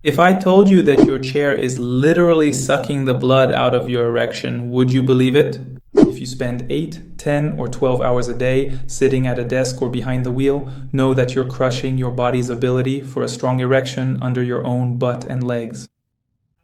If I told you that your chair is literally sucking the blood out of your erection, would you believe it? If you spend 8, 10, or 12 hours a day sitting at a desk or behind the wheel, know that you're crushing your body's ability for a strong erection under your own butt and legs.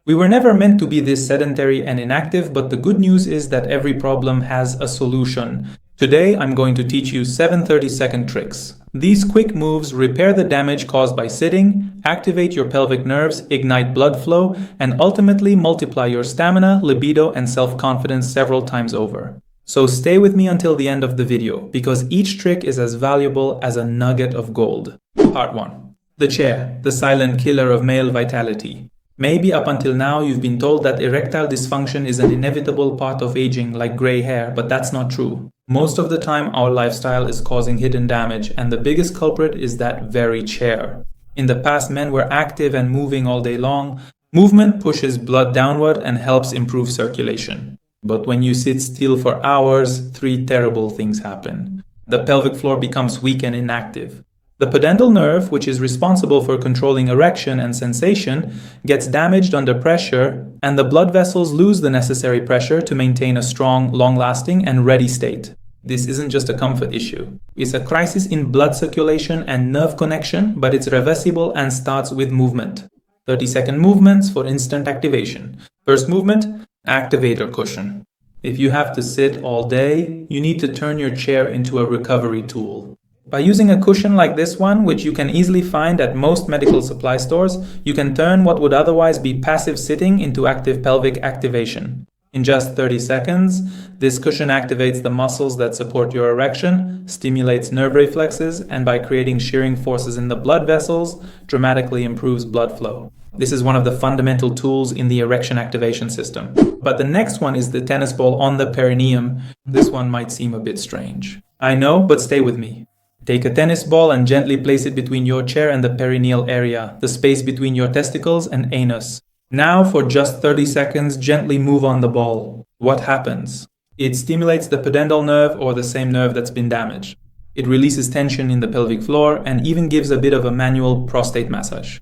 We were never meant to be this sedentary and inactive, but the good news is that every problem has a solution. Today, I'm going to teach you 7 30-second tricks. These quick moves repair the damage caused by sitting, activate your pelvic nerves, ignite blood flow, and ultimately multiply your stamina, libido, and self-confidence several times over. So stay with me until the end of the video, because each trick is as valuable as a nugget of gold. Part 1. The chair, the silent killer of male vitality. Maybe up until now you've been told that erectile dysfunction is an inevitable part of aging, like gray hair, but that's not true. Most of the time our lifestyle is causing hidden damage, and the biggest culprit is that very chair. In the past, men were active and moving all day long. Movement pushes blood downward and helps improve circulation. But when you sit still for hours, 3 terrible things happen. The pelvic floor becomes weak and inactive. The pudendal nerve, which is responsible for controlling erection and sensation, gets damaged under pressure, and the blood vessels lose the necessary pressure to maintain a strong, long-lasting, and ready state. This isn't just a comfort issue. It's a crisis in blood circulation and nerve connection, but it's reversible and starts with movement. 30-second movements for instant activation. First movement, activator cushion. If you have to sit all day, you need to turn your chair into a recovery tool. By using a cushion like this one, which you can easily find at most medical supply stores, you can turn what would otherwise be passive sitting into active pelvic activation. In just 30 seconds, this cushion activates the muscles that support your erection, stimulates nerve reflexes, and by creating shearing forces in the blood vessels, dramatically improves blood flow. This is one of the fundamental tools in the erection activation system. But the next one is the tennis ball on the perineum. This one might seem a bit strange. I know, but stay with me. Take a tennis ball and gently place it between your chair and the perineal area, the space between your testicles and anus. Now, for just 30 seconds, gently move on the ball. What happens? It stimulates the pudendal nerve, or the same nerve that's been damaged. It releases tension in the pelvic floor and even gives a bit of a manual prostate massage.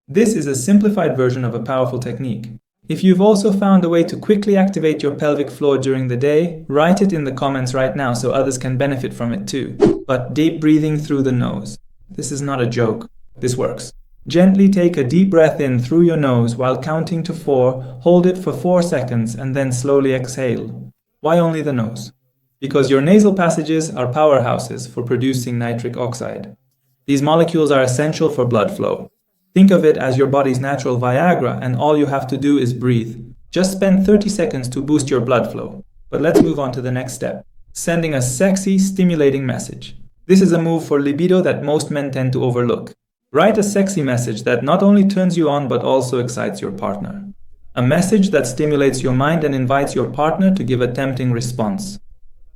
This is a simplified version of a powerful technique. If you've also found a way to quickly activate your pelvic floor during the day, write it in the comments right now so others can benefit from it too. But deep breathing through the nose. This is not a joke. This works. Gently take a deep breath in through your nose while counting to 4, hold it for 4 seconds, and then slowly exhale. Why only the nose? Because your nasal passages are powerhouses for producing nitric oxide. These molecules are essential for blood flow. Think of it as your body's natural Viagra, and all you have to do is breathe. Just spend 30 seconds to boost your blood flow. But let's move on to the next step. Sending a sexy, stimulating message. This is a move for libido that most men tend to overlook. Write a sexy message that not only turns you on but also excites your partner. A message that stimulates your mind and invites your partner to give a tempting response.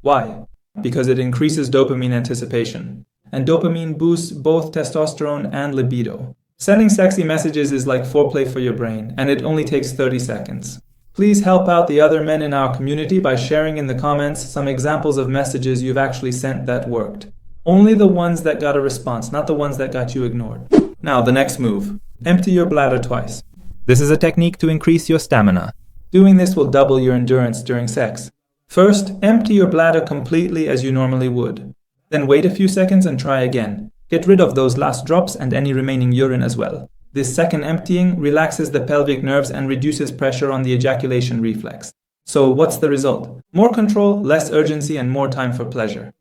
Why? Because it increases dopamine anticipation. And dopamine boosts both testosterone and libido. Sending sexy messages is like foreplay for your brain, and it only takes 30 seconds. Please help out the other men in our community by sharing in the comments some examples of messages you've actually sent that worked. Only the ones that got a response, not the ones that got you ignored. Now, the next move. Empty your bladder twice. This is a technique to increase your stamina. Doing this will double your endurance during sex. First, empty your bladder completely as you normally would. Then wait a few seconds and try again. Get rid of those last drops and any remaining urine as well. This second emptying relaxes the pelvic nerves and reduces pressure on the ejaculation reflex. So what's the result? More control, less urgency, and more time for pleasure.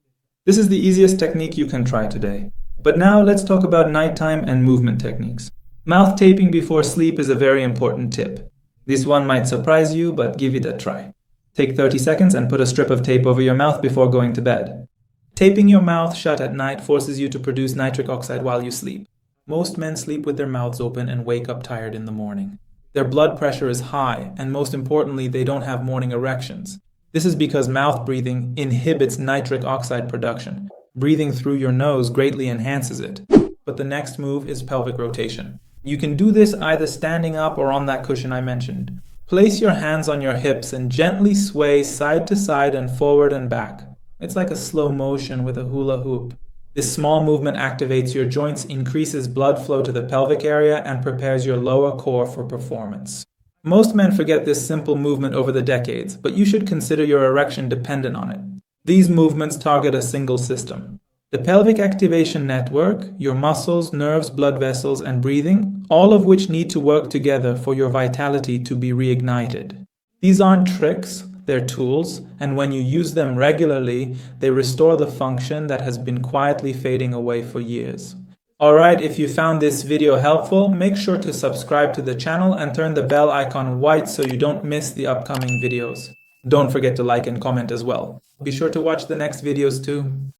This is the easiest technique you can try today. But now let's talk about nighttime and movement techniques. Mouth taping before sleep is a very important tip. This one might surprise you, but give it a try. Take 30 seconds and put a strip of tape over your mouth before going to bed. Taping your mouth shut at night forces you to produce nitric oxide while you sleep. Most men sleep with their mouths open and wake up tired in the morning. Their blood pressure is high, and most importantly, they don't have morning erections. This is because mouth breathing inhibits nitric oxide production. Breathing through your nose greatly enhances it. But the next move is pelvic rotation. You can do this either standing up or on that cushion I mentioned. Place your hands on your hips and gently sway side to side and forward and back. It's like a slow motion with a hula hoop. This small movement activates your joints, increases blood flow to the pelvic area, and prepares your lower core for performance. Most men forget this simple movement over the decades, but you should consider your erection dependent on it. These movements target a single system. The pelvic activation network, your muscles, nerves, blood vessels, and breathing, all of which need to work together for your vitality to be reignited. These aren't tricks, they're tools, and when you use them regularly, they restore the function that has been quietly fading away for years. Alright, if you found this video helpful, make sure to subscribe to the channel and turn the bell icon white so you don't miss the upcoming videos. Don't forget to like and comment as well. Be sure to watch the next videos too.